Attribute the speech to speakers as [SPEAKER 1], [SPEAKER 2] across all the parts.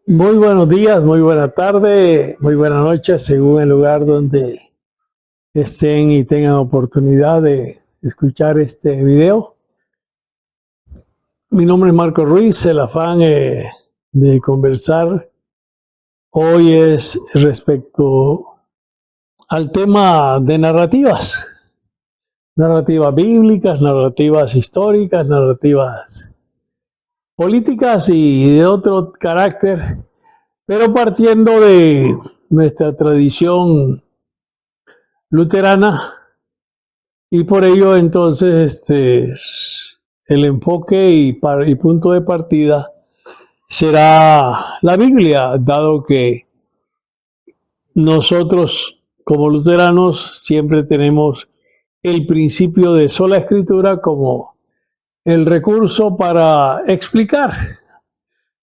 [SPEAKER 1] Muy buenos días, muy buena tarde, muy buena noche, según el lugar donde estén y tengan oportunidad de escuchar este video. Mi nombre es Marco Ruiz, el afán de conversar hoy es respecto al tema de narrativas, narrativas bíblicas, narrativas históricas, narrativas políticas y de otro carácter, pero partiendo de nuestra tradición luterana, y por ello entonces el enfoque y punto de partida será la Biblia, dado que nosotros como luteranos siempre tenemos el principio de sola escritura como el recurso para explicar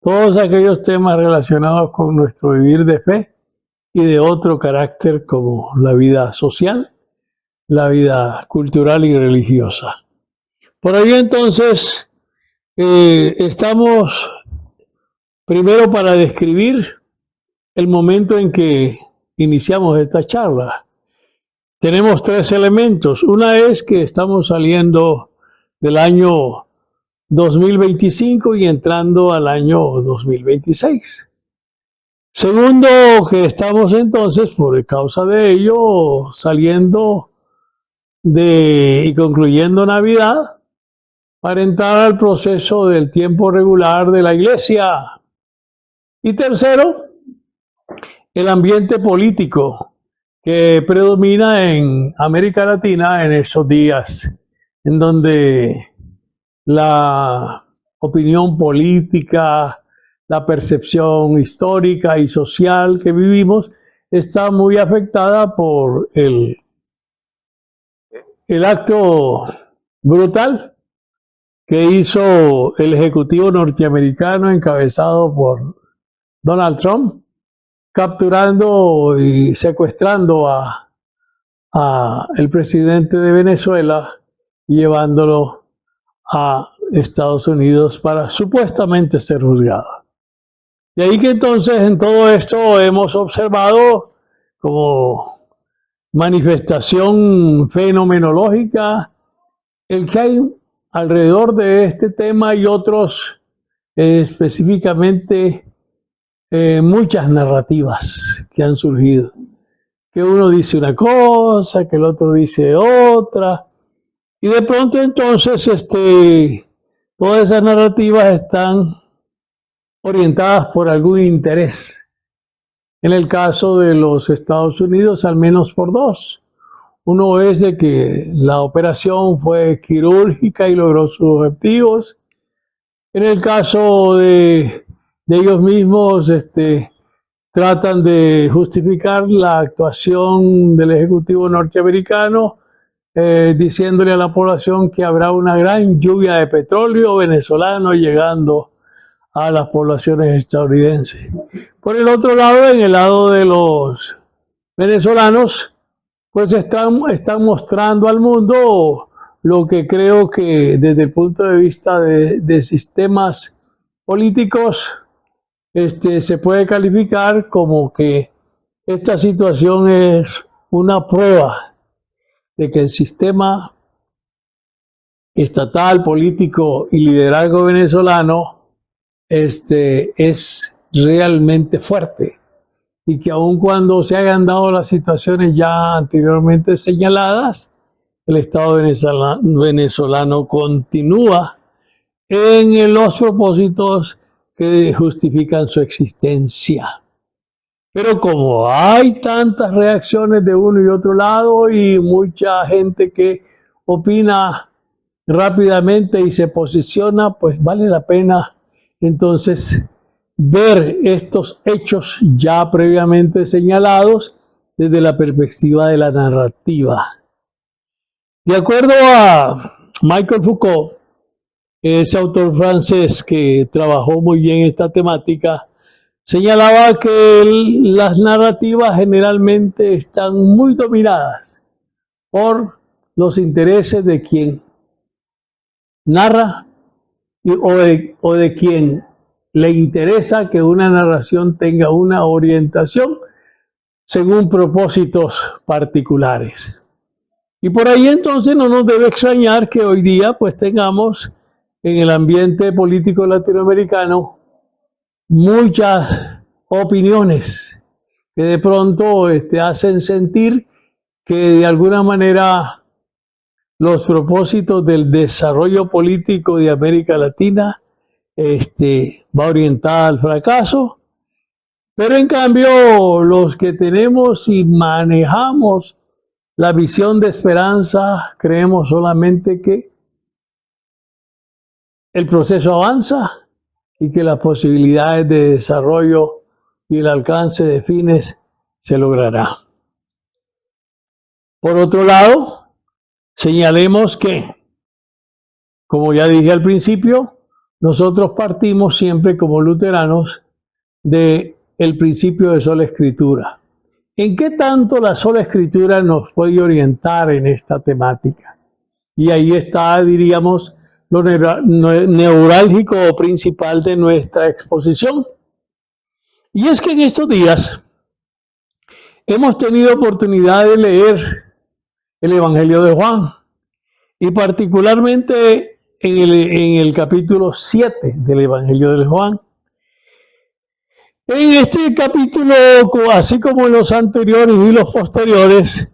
[SPEAKER 1] todos aquellos temas relacionados con nuestro vivir de fe y de otro carácter como la vida social, la vida cultural y religiosa. Por ello entonces estamos primero para describir el momento en que iniciamos esta charla. Tenemos tres elementos. Una es que estamos saliendo del año 2025 y entrando al año 2026. Segundo, que estamos entonces, por causa de ello, saliendo y concluyendo Navidad para entrar al proceso del tiempo regular de la iglesia. Y tercero, el ambiente político que predomina en América Latina en esos días, en donde la opinión política, la percepción histórica y social que vivimos está muy afectada por el acto brutal que hizo el Ejecutivo norteamericano encabezado por Donald Trump, capturando y secuestrando a el presidente de Venezuela y llevándolo a Estados Unidos para supuestamente ser juzgado. De ahí que entonces en todo esto hemos observado como manifestación fenomenológica el que hay alrededor de este tema y otros específicamente muchas narrativas que han surgido. Que uno dice una cosa, que el otro dice otra, y de pronto entonces todas esas narrativas están orientadas por algún interés. En el caso de los Estados Unidos, al menos por dos. Uno es de que la operación fue quirúrgica y logró sus objetivos. En el caso de ellos mismos, tratan de justificar la actuación del Ejecutivo norteamericano, diciéndole a la población que habrá una gran lluvia de petróleo venezolano llegando a las poblaciones estadounidenses. Por el otro lado, en el lado de los venezolanos, pues están mostrando al mundo lo que creo que desde el punto de vista de sistemas políticos se puede calificar como que esta situación es una prueba de que el sistema estatal, político y liderazgo venezolano es realmente fuerte y que aun cuando se hayan dado las situaciones ya anteriormente señaladas, el Estado venezolano continúa en los propósitos que justifican su existencia. Pero como hay tantas reacciones de uno y otro lado y mucha gente que opina rápidamente y se posiciona, pues vale la pena entonces ver estos hechos ya previamente señalados desde la perspectiva de la narrativa. De acuerdo a Michel Foucault, ese autor francés que trabajó muy bien esta temática, señalaba que las narrativas generalmente están muy dominadas por los intereses de quien narra o de quien le interesa que una narración tenga una orientación según propósitos particulares. Y por ahí entonces no nos debe extrañar que hoy día pues tengamos en el ambiente político latinoamericano muchas opiniones que de pronto hacen sentir que de alguna manera los propósitos del desarrollo político de América Latina va orientada al fracaso, pero en cambio los que tenemos y manejamos la visión de esperanza creemos solamente que el proceso avanza y que las posibilidades de desarrollo y el alcance de fines se logrará. Por otro lado, señalemos que, como ya dije al principio, nosotros partimos siempre como luteranos del principio de sola escritura. ¿En qué tanto la sola escritura nos puede orientar en esta temática? Y ahí está, diríamos, lo neurálgico o principal de nuestra exposición. Y es que en estos días hemos tenido oportunidad de leer el Evangelio de Juan, y particularmente en el capítulo 7 del Evangelio de Juan. En este capítulo, así como en los anteriores y los posteriores,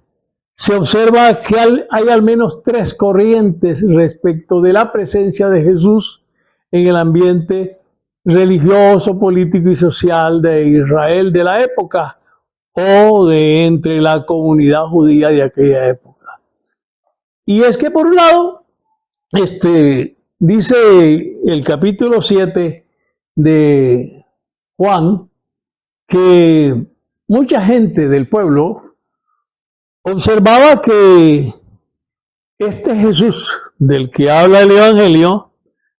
[SPEAKER 1] se observa que hay al menos tres corrientes respecto de la presencia de Jesús en el ambiente religioso, político y social de Israel de la época o de entre la comunidad judía de aquella época. Y es que por un lado, dice el capítulo 7 de Juan que mucha gente del pueblo observaba que este Jesús del que habla el Evangelio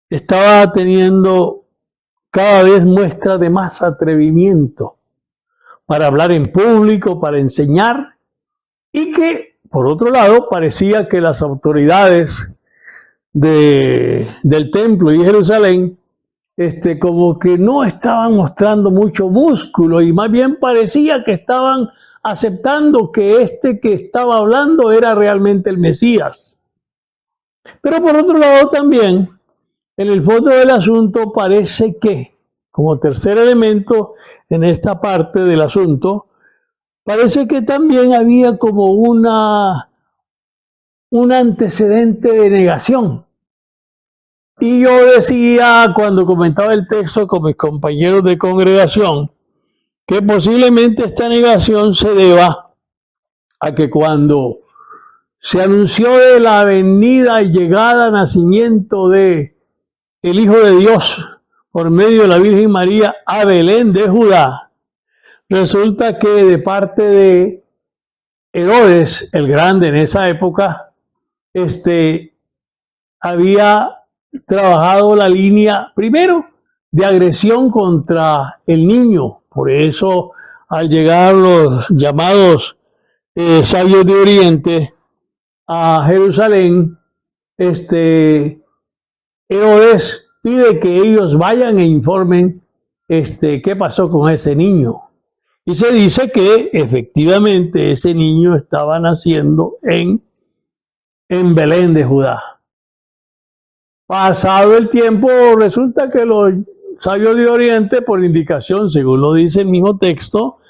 [SPEAKER 1] estaba teniendo cada vez muestra de más atrevimiento para hablar en público, para enseñar, y que, por otro lado, parecía que las autoridades del templo y Jerusalén como que no estaban mostrando mucho músculo y más bien parecía que estaban aceptando que que estaba hablando era realmente el Mesías. Pero por otro lado también, en el fondo del asunto parece que, como tercer elemento en esta parte del asunto, parece que también había como un antecedente de negación. Y yo decía, cuando comentaba el texto con mis compañeros de congregación, que posiblemente esta negación se deba a que cuando se anunció de la venida y llegada, nacimiento de el Hijo de Dios por medio de la Virgen María a Belén de Judá, resulta que de parte de Herodes el Grande en esa época, había trabajado la línea primero de agresión contra el niño. Por eso, al llegar los llamados sabios de Oriente a Jerusalén, Herodes pide que ellos vayan e informen qué pasó con ese niño. Y se dice que efectivamente ese niño estaba naciendo en Belén de Judá. Pasado el tiempo, resulta que los sabios de Oriente, por indicación, según lo dice el mismo texto,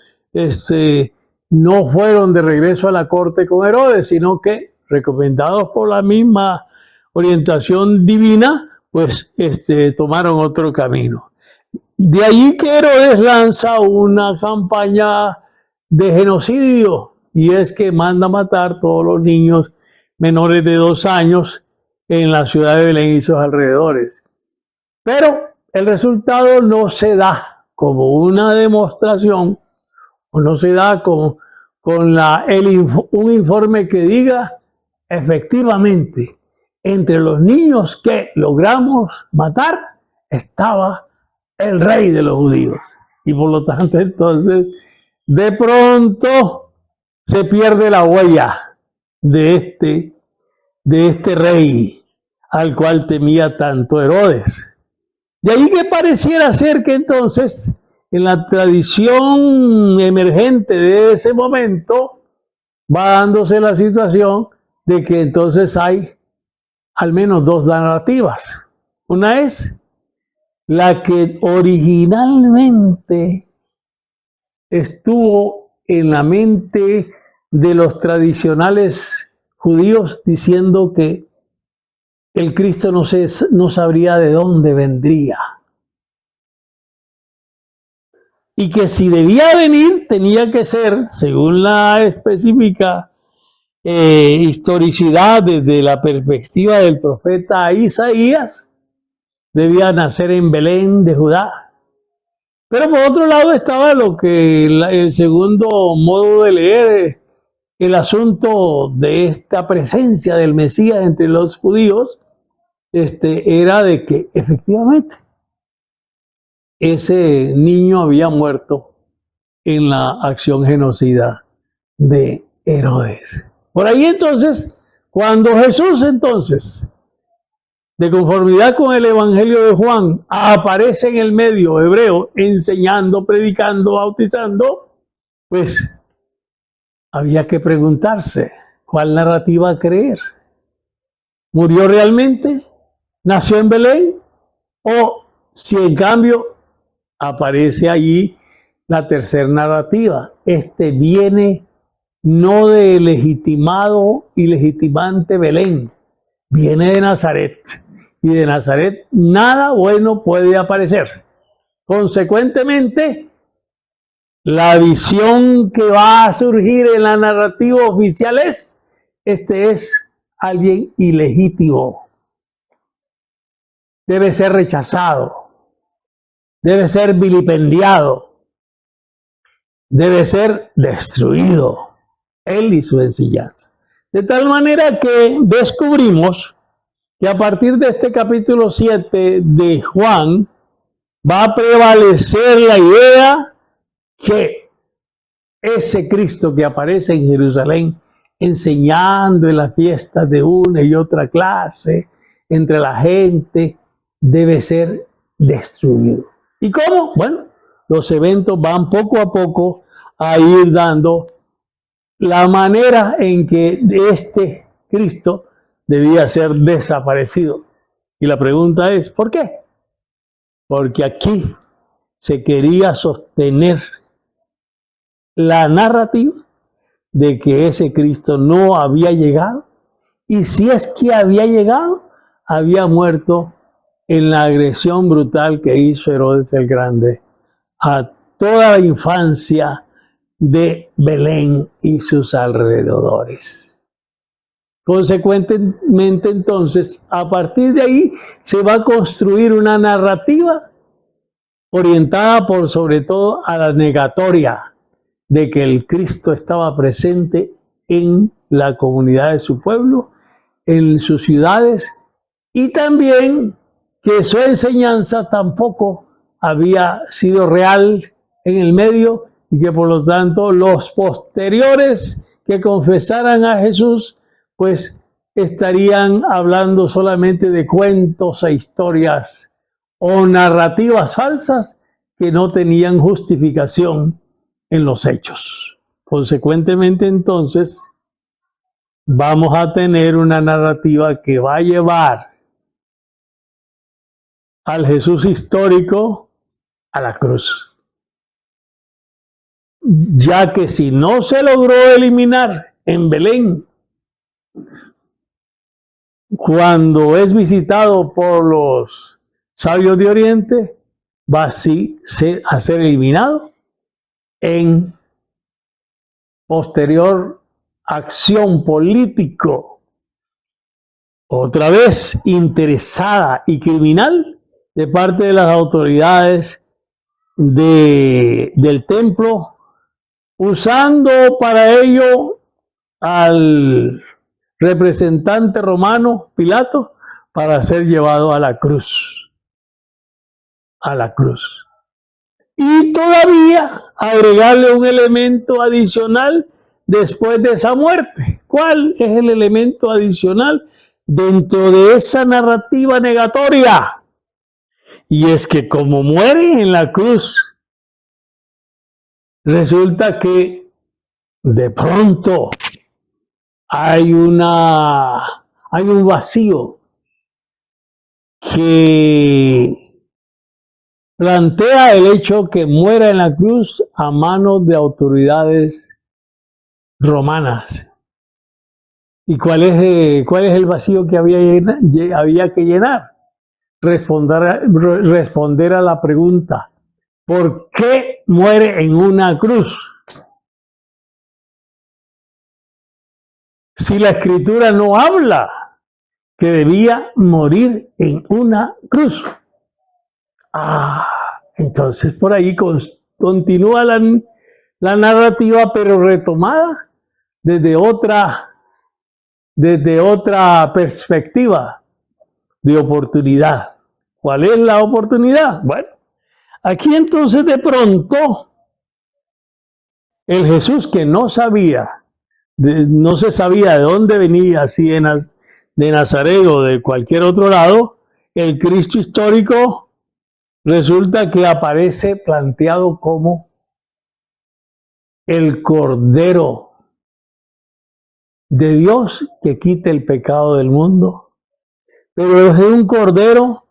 [SPEAKER 1] no fueron de regreso a la corte con Herodes, sino que, recomendados por la misma orientación divina, pues tomaron otro camino. De allí que Herodes lanza una campaña de genocidio, y es que manda matar todos los niños menores de 2 años en la ciudad de Belén y sus alrededores. Pero el resultado no se da como una demostración, o no se da con un informe que diga efectivamente entre los niños que logramos matar estaba el rey de los judíos. Y por lo tanto, entonces, de pronto se pierde la huella de este rey al cual temía tanto Herodes. De ahí que pareciera ser que entonces, en la tradición emergente de ese momento, va dándose la situación de que entonces hay al menos dos narrativas. Una es la que originalmente estuvo en la mente de los tradicionales judíos, diciendo que el Cristo no sabría de dónde vendría. Y que si debía venir, tenía que ser, según la específica historicidad desde la perspectiva del profeta Isaías, debía nacer en Belén de Judá. Pero por otro lado estaba lo que el segundo modo de leer el asunto de esta presencia del Mesías entre los judíos, era de que efectivamente ese niño había muerto en la acción genocida de Herodes. Por ahí entonces, cuando Jesús entonces, de conformidad con el Evangelio de Juan, aparece en el medio hebreo enseñando, predicando, bautizando, pues había que preguntarse cuál narrativa creer. ¿Murió realmente? ¿Nació en Belén? ¿O si en cambio aparece allí la tercera narrativa? Viene no de legitimado y legitimante Belén, viene de Nazaret. Y de Nazaret nada bueno puede aparecer. Consecuentemente, la visión que va a surgir en la narrativa oficial es alguien ilegítimo. Debe ser rechazado, debe ser vilipendiado, debe ser destruido, él y su enseñanza. De tal manera que descubrimos que a partir de este capítulo 7 de Juan va a prevalecer la idea que ese Cristo que aparece en Jerusalén enseñando en las fiestas de una y otra clase entre la gente debe ser destruido. ¿Y cómo? Bueno, los eventos van poco a poco a ir dando la manera en que este Cristo debía ser desaparecido. Y la pregunta es, ¿por qué? Porque aquí se quería sostener la narrativa de que ese Cristo no había llegado, y si es que había llegado, había muerto en la agresión brutal que hizo Herodes el Grande a toda la infancia de Belén y sus alrededores. Consecuentemente, entonces, a partir de ahí se va a construir una narrativa orientada por sobre todo a la negatoria de que el Cristo estaba presente en la comunidad de su pueblo, en sus ciudades, y también que su enseñanza tampoco había sido real en el medio y que por lo tanto los posteriores que confesaran a Jesús pues estarían hablando solamente de cuentos e historias o narrativas falsas que no tenían justificación en los hechos. Consecuentemente, entonces, vamos a tener una narrativa que va a llevar al Jesús histórico a la cruz. Ya que si no se logró eliminar en Belén, cuando es visitado por los sabios de Oriente, va así a ser eliminado en posterior acción político, otra vez interesada y criminal de parte de las autoridades del templo, usando para ello al representante romano Pilato para ser llevado a la cruz. A la cruz. Y todavía agregarle un elemento adicional después de esa muerte. ¿Cuál es el elemento adicional dentro de esa narrativa negatoria? Y es que como muere en la cruz, resulta que de pronto hay un vacío que plantea el hecho que muera en la cruz a manos de autoridades romanas. ¿Y cuál es el vacío que había que llenar? Responder a la pregunta, ¿por qué muere en una cruz? Si la Escritura no habla que debía morir en una cruz. Entonces por ahí continúa la narrativa, pero retomada desde otra perspectiva de oportunidad. ¿Cuál es la oportunidad? Bueno, aquí entonces de pronto el Jesús que no se sabía de dónde venía, si de Nazaret o de cualquier otro lado, el Cristo histórico resulta que aparece planteado como el Cordero de Dios que quita el pecado del mundo, pero es un Cordero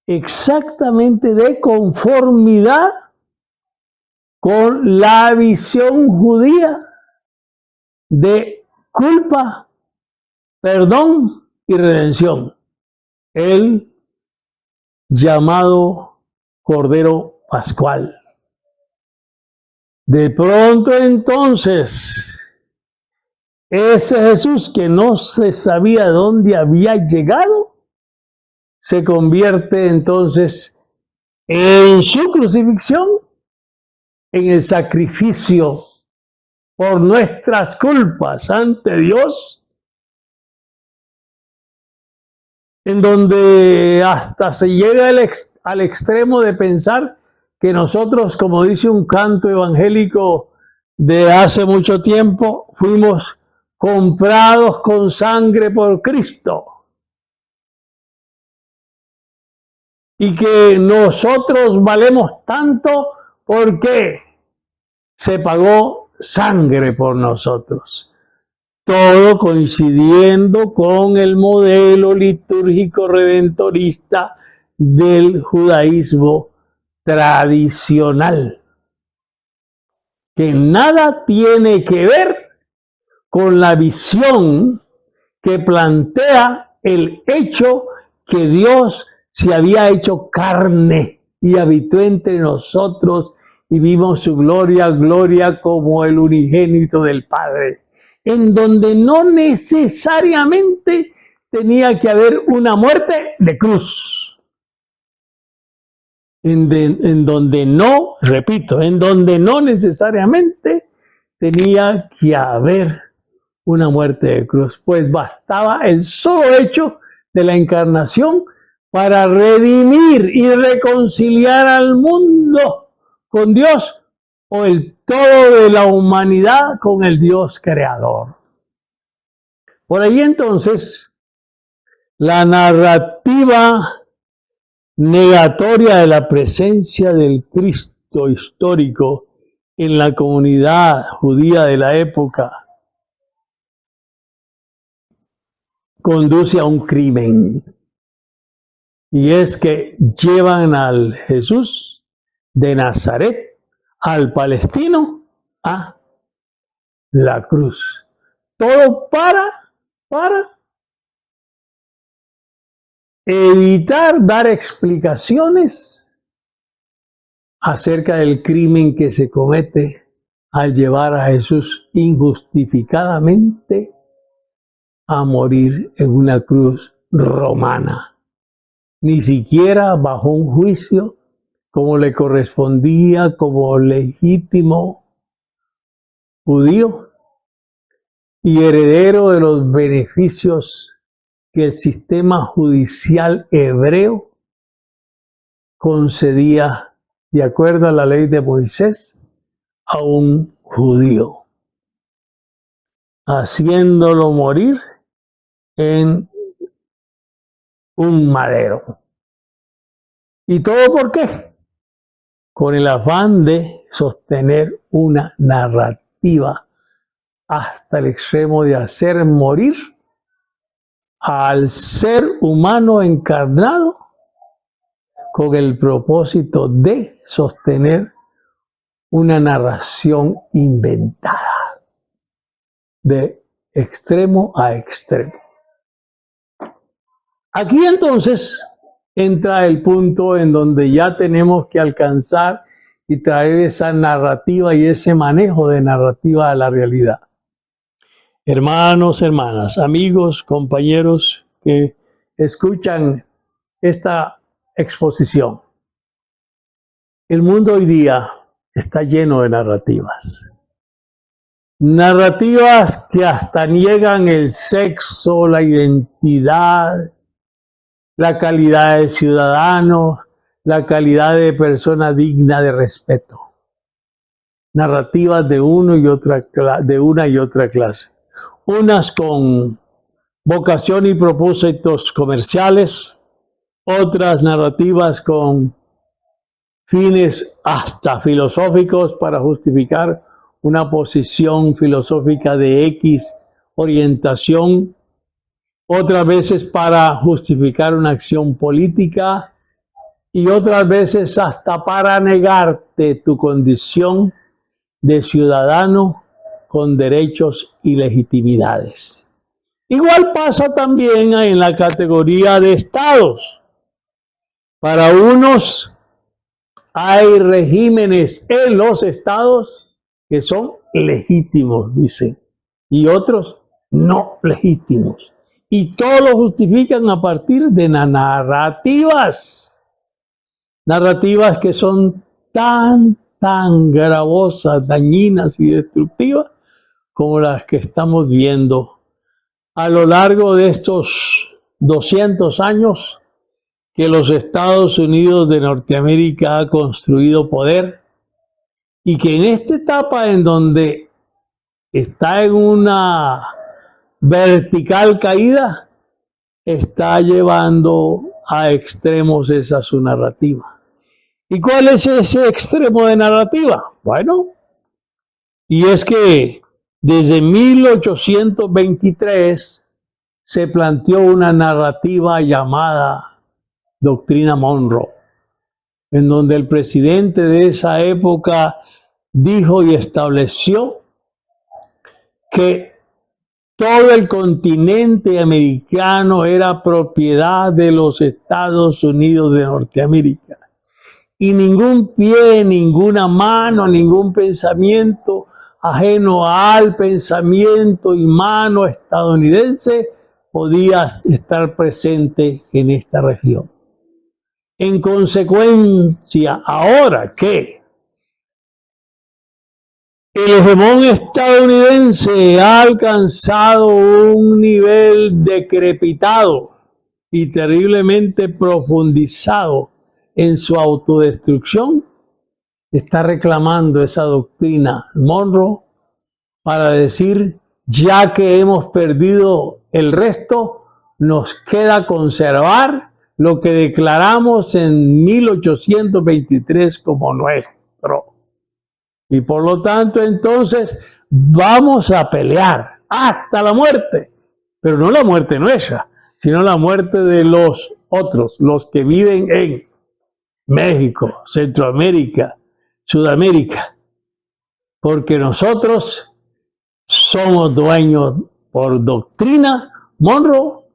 [SPEAKER 1] exactamente de conformidad con la visión judía de culpa, perdón y redención. El llamado Cordero Pascual. De pronto entonces, ese Jesús que no se sabía de dónde había llegado, se convierte entonces en su crucifixión, en el sacrificio por nuestras culpas ante Dios, en donde hasta se llega al extremo de pensar que nosotros, como dice un canto evangélico de hace mucho tiempo, fuimos comprados con sangre por Cristo. Y que nosotros valemos tanto porque se pagó sangre por nosotros. Todo coincidiendo con el modelo litúrgico redentorista del judaísmo tradicional, que nada tiene que ver con la visión que plantea el hecho que Dios se había hecho carne y habitó entre nosotros y vimos su gloria como el unigénito del Padre, en donde no necesariamente tenía que haber una muerte de cruz. En donde no necesariamente tenía que haber una muerte de cruz, pues bastaba el solo hecho de la encarnación para redimir y reconciliar al mundo con Dios o el todo de la humanidad con el Dios creador. Por ahí entonces, la narrativa negatoria de la presencia del Cristo histórico en la comunidad judía de la época conduce a un crimen. Y es que llevan al Jesús de Nazaret, al palestino, a la cruz. Todo para evitar dar explicaciones acerca del crimen que se comete al llevar a Jesús injustificadamente a morir en una cruz romana. Ni siquiera bajo un juicio como le correspondía como legítimo judío y heredero de los beneficios que el sistema judicial hebreo concedía de acuerdo a la ley de Moisés a un judío, haciéndolo morir en un madero. ¿Y todo por qué? Con el afán de sostener una narrativa hasta el extremo de hacer morir al ser humano encarnado con el propósito de sostener una narración inventada de extremo a extremo. Aquí entonces entra el punto en donde ya tenemos que alcanzar y traer esa narrativa y ese manejo de narrativa a la realidad. Hermanos, hermanas, amigos, compañeros que escuchan esta exposición. El mundo hoy día está lleno de narrativas. Narrativas que hasta niegan el sexo, la identidad, la calidad de ciudadano, la calidad de persona digna de respeto. Narrativas de una y otra clase. Unas con vocación y propósitos comerciales, otras narrativas con fines hasta filosóficos para justificar una posición filosófica de X orientación, otras veces para justificar una acción política y otras veces hasta para negarte tu condición de ciudadano con derechos y legitimidades. Igual pasa también en la categoría de estados. Para unos hay regímenes en los estados que son legítimos, dicen, y otros no legítimos. Y todo lo justifican a partir de narrativas. Narrativas que son tan gravosas, dañinas y destructivas como las que estamos viendo a lo largo de estos 200 años que los Estados Unidos de Norteamérica ha construido poder y que en esta etapa en donde está en una vertical caída, está llevando a extremos esa su narrativa. ¿Y cuál es ese extremo de narrativa? Bueno, y es que desde 1823 se planteó una narrativa llamada Doctrina Monroe, en donde el presidente de esa época dijo y estableció que todo el continente americano era propiedad de los Estados Unidos de Norteamérica. Y ningún pie, ninguna mano, ningún pensamiento ajeno al pensamiento y mano estadounidense podía estar presente en esta región. En consecuencia, ahora que el hegemón estadounidense ha alcanzado un nivel decrepitado y terriblemente profundizado en su autodestrucción, está reclamando esa doctrina Monroe para decir, ya que hemos perdido el resto, nos queda conservar lo que declaramos en 1823 como nuestro. Y por lo tanto, entonces, vamos a pelear hasta la muerte, pero no la muerte nuestra, sino la muerte de los otros, los que viven en México, Centroamérica, Sudamérica, porque nosotros somos dueños por doctrina Monroe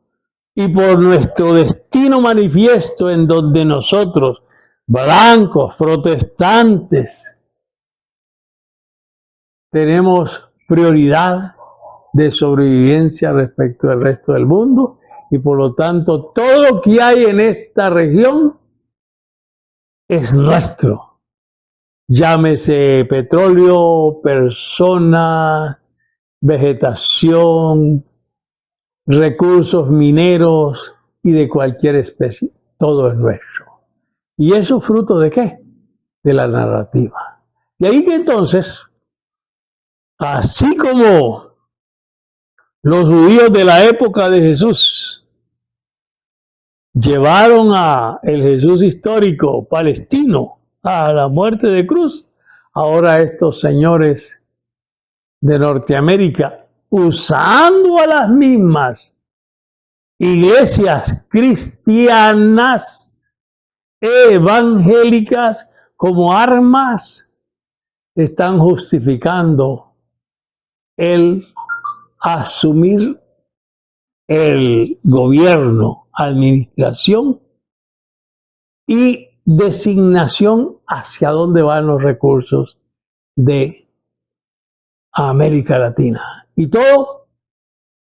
[SPEAKER 1] y por nuestro destino manifiesto en donde nosotros, blancos, protestantes, tenemos prioridad de sobrevivencia respecto del resto del mundo y por lo tanto todo lo que hay en esta región es nuestro. Llámese petróleo, personas, vegetación, recursos mineros y de cualquier especie. Todo es nuestro. ¿Y eso fruto de qué? De la narrativa. De ahí que entonces, así como los judíos de la época de Jesús llevaron a el Jesús histórico palestino a la muerte de cruz. Ahora estos señores de Norteamérica, usando a las mismas iglesias cristianas evangélicas como armas, están justificando el asumir el gobierno, administración y designación hacia dónde van los recursos de América Latina. Y todo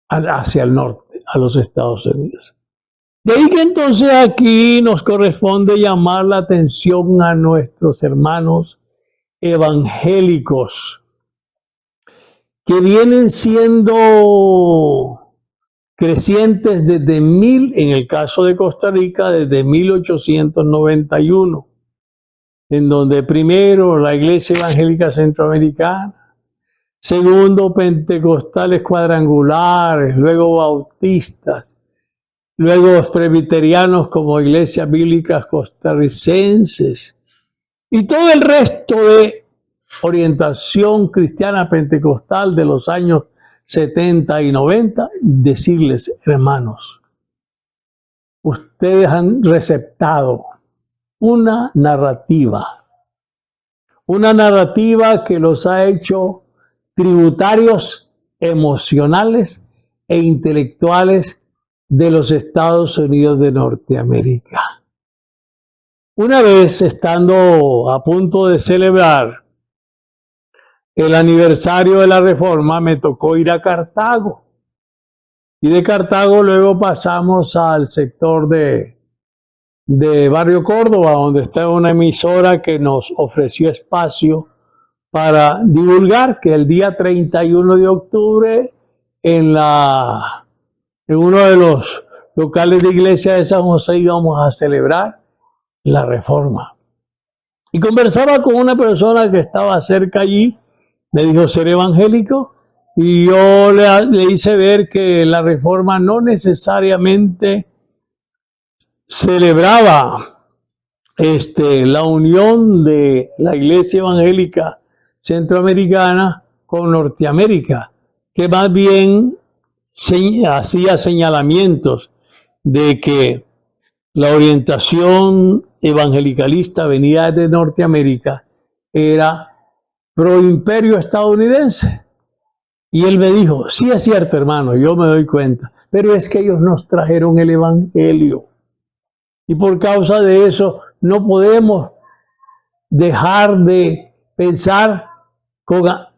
[SPEAKER 1] hacia el norte, a los Estados Unidos. De ahí que entonces aquí nos corresponde llamar la atención a nuestros hermanos evangélicos que vienen siendo crecientes desde en el caso de Costa Rica, desde 1891, en donde primero la Iglesia Evangélica Centroamericana, segundo pentecostales cuadrangulares, luego bautistas, luego presbiterianos como iglesias bíblicas costarricenses y todo el resto de orientación cristiana pentecostal de los años 70 y 90, decirles, hermanos, ustedes han receptado una narrativa que los ha hecho tributarios emocionales e intelectuales de los Estados Unidos de Norteamérica. Una vez, estando a punto de celebrar el aniversario de la Reforma, me tocó ir a Cartago. Y de Cartago luego pasamos al sector de Barrio Córdoba, donde está una emisora que nos ofreció espacio para divulgar que el día 31 de octubre en uno de los locales de iglesia de San José íbamos a celebrar la Reforma. Y conversaba con una persona que estaba cerca allí, me dijo ser evangélico, y yo le hice ver que la Reforma no necesariamente celebraba la unión de la Iglesia Evangélica Centroamericana con Norteamérica, que más bien hacía señalamientos de que la orientación evangelicalista venida de Norteamérica era pro imperio estadounidense. Y él me dijo, sí es cierto, hermano, yo me doy cuenta, pero es que ellos nos trajeron el evangelio. Y por causa de eso no podemos dejar de pensar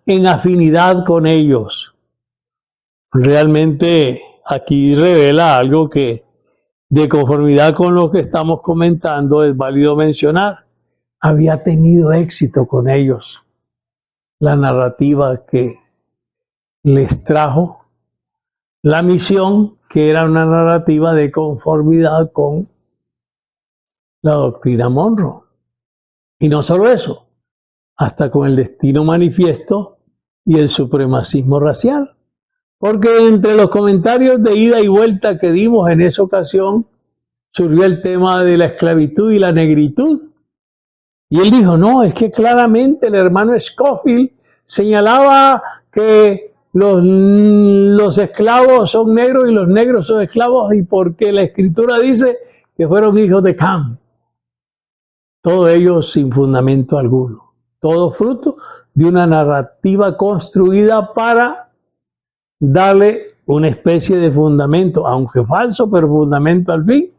[SPEAKER 1] en afinidad con ellos. Realmente aquí revela algo que, de conformidad con lo que estamos comentando, es válido mencionar. Había tenido éxito con ellos la narrativa que les trajo la misión, que era una narrativa de conformidad con la doctrina Monroe. Y no solo eso, hasta con el destino manifiesto y el supremacismo racial. Porque entre los comentarios de ida y vuelta que dimos en esa ocasión, surgió el tema de la esclavitud y la negritud. Y él dijo, no, es que claramente el hermano Scofield señalaba que los esclavos son negros y los negros son esclavos, y porque la escritura dice que fueron hijos de Cam. Todo ello sin fundamento alguno. Todo fruto de una narrativa construida para darle una especie de fundamento, aunque falso, pero fundamento al fin,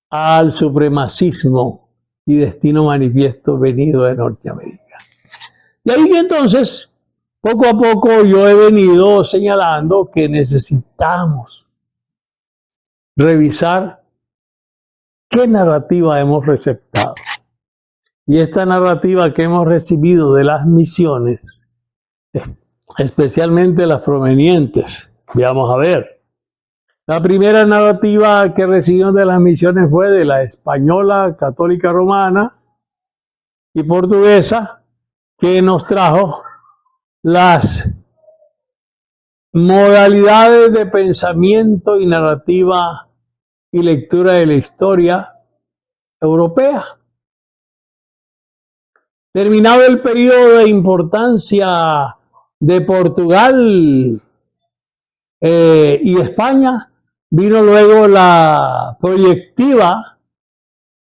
[SPEAKER 1] al supremacismo y destino manifiesto venido de Norteamérica. De ahí que entonces, poco a poco yo he venido señalando que necesitamos revisar qué narrativa hemos receptado. Y esta narrativa que hemos recibido de las misiones, especialmente las provenientes, veamos a ver. La primera narrativa que recibimos de las misiones fue de la española, católica romana y portuguesa, que nos trajo las modalidades de pensamiento y narrativa y lectura de la historia europea. Terminado el periodo de importancia de Portugal y España, vino luego la proyectiva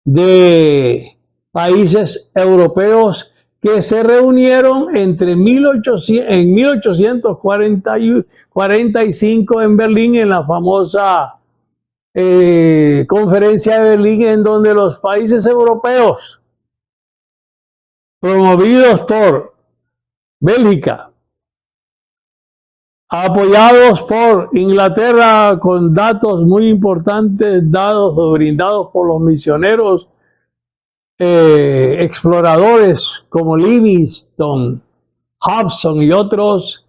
[SPEAKER 1] de países europeos que se reunieron en 1845 en Berlín, en la famosa conferencia de Berlín, en donde los países europeos, promovidos por Bélgica, apoyados por Inglaterra con datos muy importantes dados o brindados por los misioneros exploradores como Livingstone, Hobson y otros,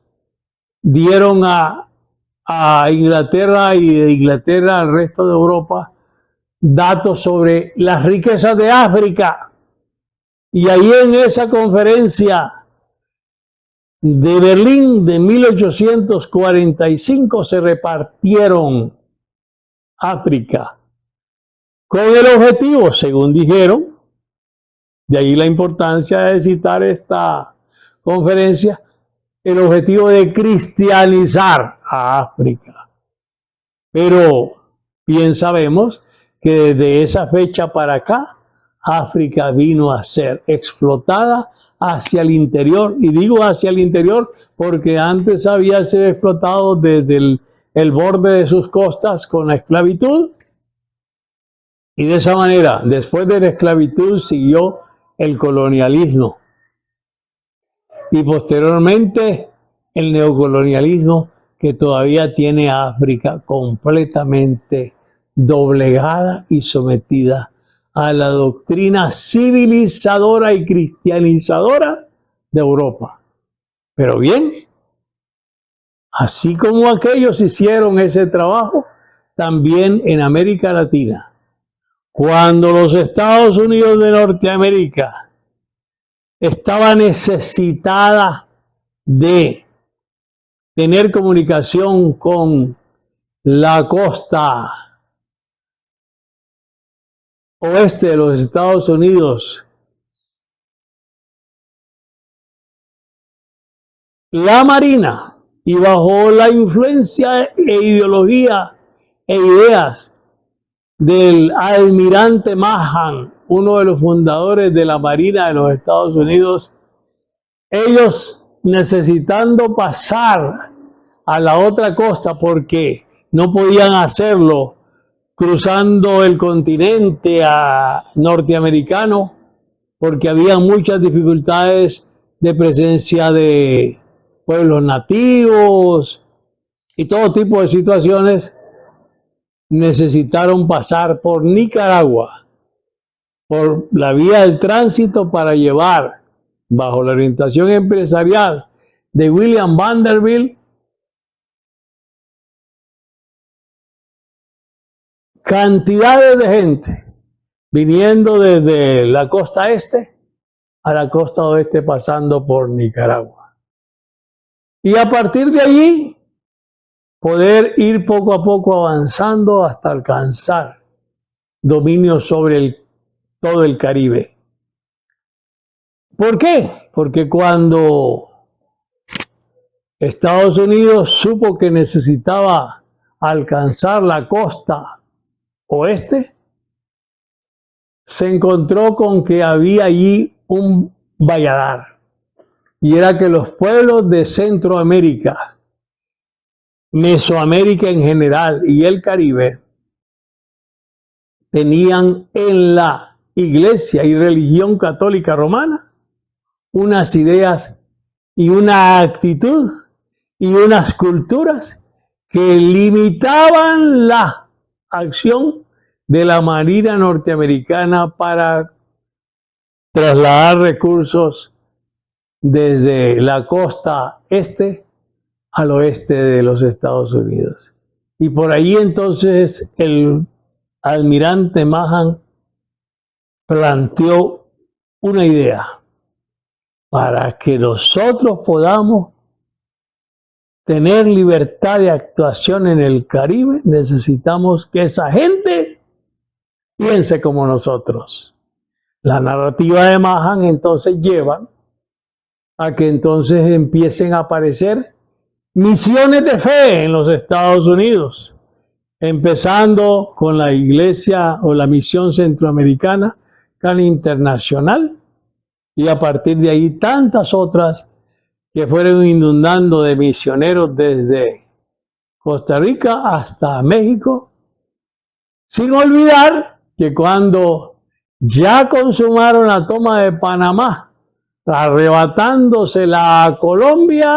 [SPEAKER 1] dieron a Inglaterra y de Inglaterra al resto de Europa datos sobre las riquezas de África. Y ahí en esa conferencia de Berlín de 1845 se repartieron África con el objetivo, según dijeron, de ahí la importancia de citar esta conferencia, el objetivo de cristianizar a África. Pero bien sabemos que desde esa fecha para acá, África vino a ser explotada hacia el interior, y digo hacia el interior porque antes había sido explotado desde el borde de sus costas con la esclavitud, y de esa manera, después de la esclavitud, siguió el colonialismo y posteriormente el neocolonialismo, que todavía tiene a África completamente doblegada y sometida a la doctrina civilizadora y cristianizadora de Europa. Pero bien, así como aquellos hicieron ese trabajo, también en América Latina, cuando los Estados Unidos de Norteamérica estaba necesitada de tener comunicación con la costa oeste de los Estados Unidos, la Marina, y bajo la influencia e ideología e ideas del almirante Mahan, uno de los fundadores de la Marina de los Estados Unidos, ellos necesitando pasar a la otra costa porque no podían hacerlo cruzando el continente norteamericano, porque había muchas dificultades de presencia de pueblos nativos y todo tipo de situaciones. Necesitaron pasar por Nicaragua, por la vía del tránsito, para llevar, bajo la orientación empresarial de William Vanderbilt, cantidades de gente viniendo desde la costa este a la costa oeste, pasando por Nicaragua. Y a partir de allí, poder ir poco a poco avanzando hasta alcanzar dominio sobre todo el Caribe. ¿Por qué? Porque cuando Estados Unidos supo que necesitaba alcanzar la costa oeste, se encontró con que había allí un valladar, y era que los pueblos de Centroamérica, Mesoamérica en general y el Caribe tenían en la Iglesia y religión católica romana unas ideas y una actitud y unas culturas que limitaban la acción de la Marina norteamericana para trasladar recursos desde la costa este al oeste de los Estados Unidos. Y por ahí entonces el almirante Mahan planteó una idea: para que nosotros podamos tener libertad de actuación en el Caribe, necesitamos que esa gente piense como nosotros. La narrativa de Mahan entonces lleva a que entonces empiecen a aparecer misiones de fe en los Estados Unidos, empezando con la iglesia o la misión centroamericana, tan internacional, y a partir de ahí tantas otras que fueron inundando de misioneros desde Costa Rica hasta México, sin olvidar que cuando ya consumaron la toma de Panamá, arrebatándosela a Colombia,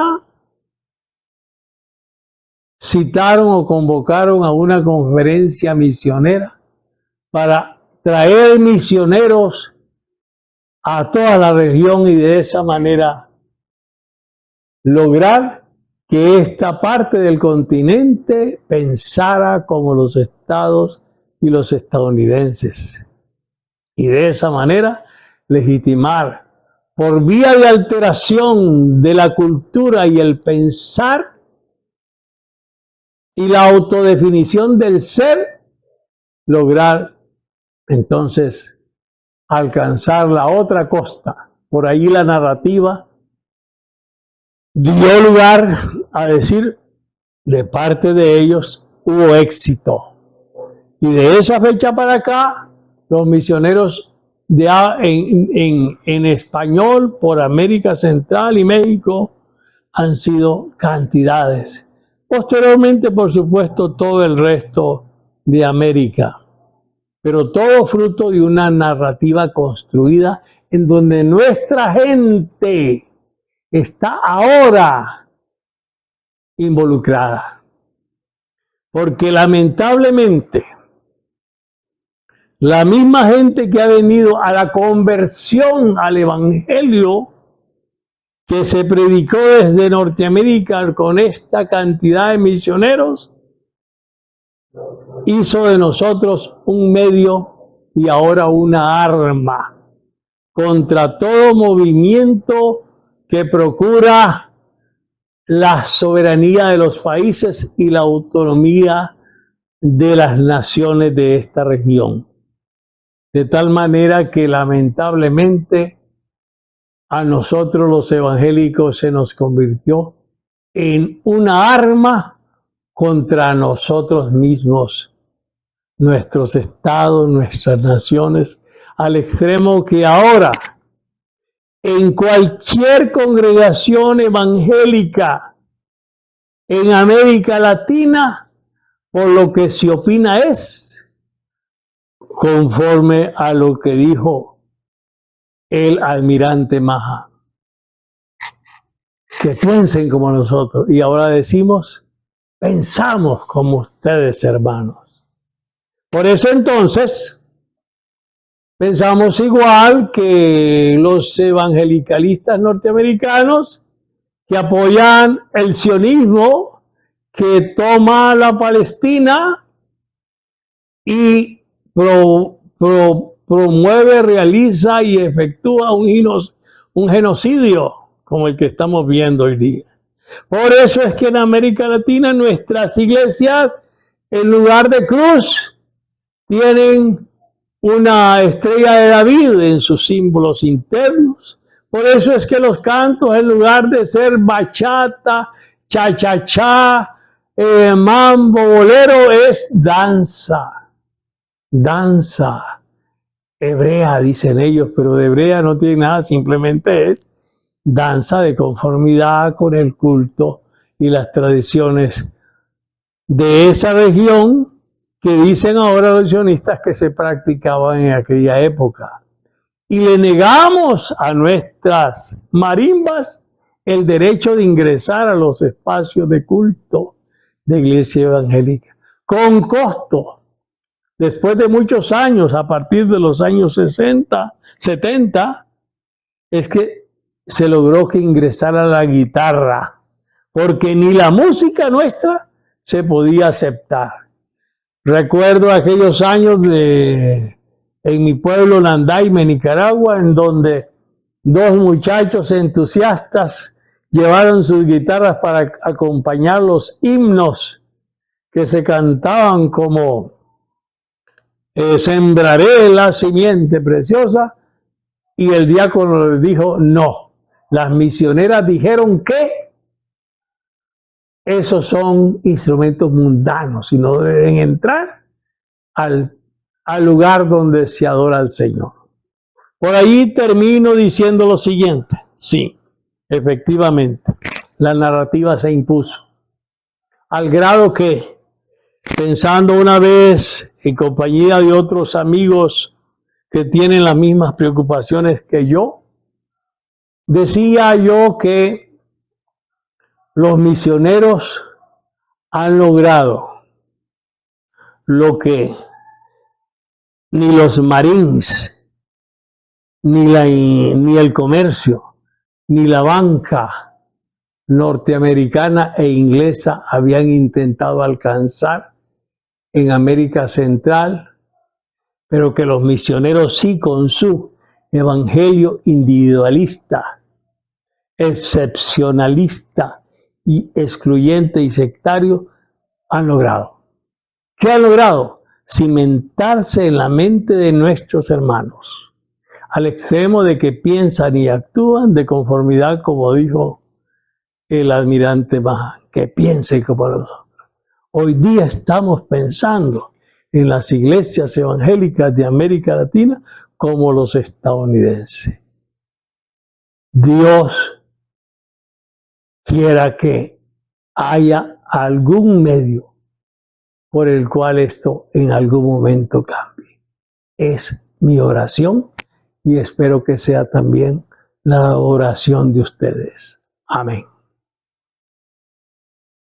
[SPEAKER 1] citaron o convocaron a una conferencia misionera para traer misioneros a toda la región y de esa manera lograr que esta parte del continente pensara como los estados y los estadounidenses. Y de esa manera legitimar por vía de alteración de la cultura y el pensar y la autodefinición del ser, lograr entonces alcanzar la otra costa. Por ahí la narrativa dio lugar a decir, de parte de ellos hubo éxito. Y de esa fecha para acá, los misioneros en español por América Central y México han sido cantidades. Posteriormente, por supuesto, todo el resto de América. Pero todo fruto de una narrativa construida en donde nuestra gente está ahora involucrada. Porque lamentablemente, la misma gente que ha venido a la conversión al Evangelio que se predicó desde Norteamérica con esta cantidad de misioneros, hizo de nosotros un medio y ahora una arma contra todo movimiento que procura la soberanía de los países y la autonomía de las naciones de esta región. De tal manera que lamentablemente a nosotros los evangélicos se nos convirtió en una arma contra nosotros mismos, nuestros estados, nuestras naciones, al extremo que ahora en cualquier congregación evangélica en América Latina, por lo que se opina es conforme a lo que dijo el almirante Mahan. Que piensen como nosotros. Y ahora decimos, pensamos como ustedes, hermanos. Por eso entonces, pensamos igual que los evangelicalistas norteamericanos que apoyan el sionismo, que toma la Palestina y promueve, realiza y efectúa un genocidio como el que estamos viendo hoy día. Por eso es que en América Latina nuestras iglesias, en lugar de cruz, tienen una estrella de David en sus símbolos internos. Por eso es que los cantos, en lugar de ser bachata, cha-cha-cha, mambo, bolero, es danza. Danza hebrea, dicen ellos, pero de hebrea no tiene nada, simplemente es danza de conformidad con el culto y las tradiciones de esa región que dicen ahora los sionistas que se practicaban en aquella época. Y le negamos a nuestras marimbas el derecho de ingresar a los espacios de culto de iglesia evangélica, con costo. Después de muchos años, a partir de los años 60, 70, es que se logró que ingresara la guitarra, porque ni la música nuestra se podía aceptar. Recuerdo aquellos años en mi pueblo, Nandaime, Nicaragua, en donde dos muchachos entusiastas llevaron sus guitarras para acompañar los himnos que se cantaban como sembraré la simiente preciosa. Y el diácono le dijo, no. Las misioneras dijeron que esos son instrumentos mundanos y no deben entrar al lugar donde se adora al Señor. Por ahí termino diciendo lo siguiente. Sí, efectivamente, la narrativa se impuso. Al grado que, pensando una vez en compañía de otros amigos que tienen las mismas preocupaciones que yo, decía yo que los misioneros han logrado lo que ni los Marines, ni el comercio, ni la banca norteamericana e inglesa habían intentado alcanzar en América Central, pero que los misioneros sí, con su evangelio individualista, excepcionalista y excluyente y sectario, han logrado. ¿Qué han logrado? Cimentarse en la mente de nuestros hermanos, al extremo de que piensan y actúan de conformidad, como dijo el almirante Mahan, que piensen como nosotros. Hoy día estamos pensando en las iglesias evangélicas de América Latina como los estadounidenses. Dios quiera que haya algún medio por el cual esto en algún momento cambie. Es mi oración y espero que sea también la oración de ustedes. Amén.